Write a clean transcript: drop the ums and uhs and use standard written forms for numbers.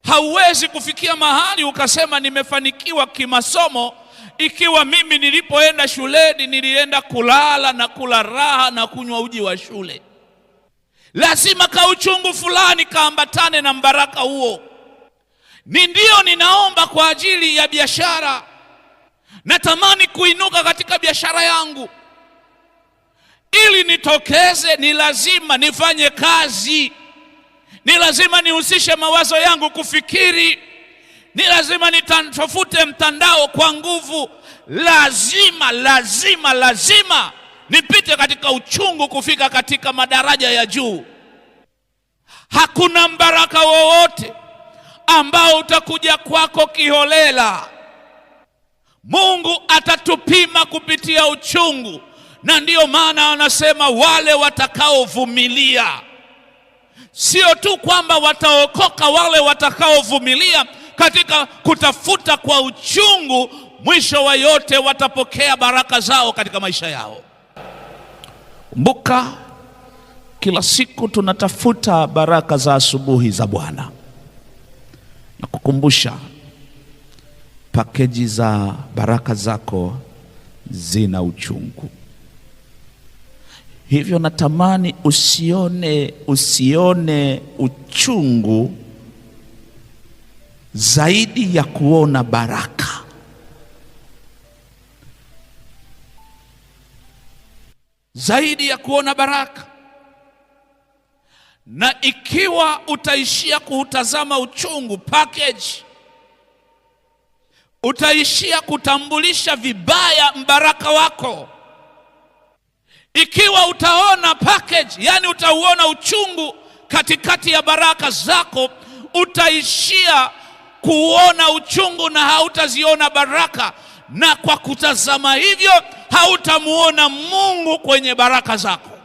Hauwezi kufikia mahali ukasema nimefanikiwa kimasomo ikiwa mimi nilipoenda shuleni nilienda kulala na kula raha na kunywa uji wa shule. Lazima kauchungu fulani kaambatane na mbaraka huo. Ndio ninaomba kwa ajili ya biashara. Natamani kuinuka katika biashara yangu. Ili nitokeze ni lazima nifanye kazi. Ni lazima nihusishe mawazo yangu kufikiri. Ni lazima nitafute mtandao kwa nguvu. Lazima nipite katika uchungu kufika katika madaraja ya juu. Hakuna mbaraka wowote ambao utakuja kwako kiholela. Mungu atatupima kupitia uchungu, na ndiyo maana anasema wale watakaovumilia. Sio tu kwamba wataokoka, wale watakaovumilia katika kutafuta kwa uchungu, mwisho wa yote watapokea baraka zao katika maisha yao. Kumbuka, kila siku tunatafuta baraka za asubuhi za Bwana. Na kukumbusha, pakeji za baraka zako zina uchungu. Hivyo natamani usione uchungu zaidi ya kuona baraka. Zaidi ya kuona baraka. Na ikiwa utaishia kuutazama uchungu package, utaishia kutambulisha vibaya mbaraka wako. Ikiwa utaona package, yani utauona uchungu katikati ya baraka zako, utaishia kuona uchungu na hautaziona baraka, na kwa kutazama hivyo hautamuona Mungu kwenye baraka zako.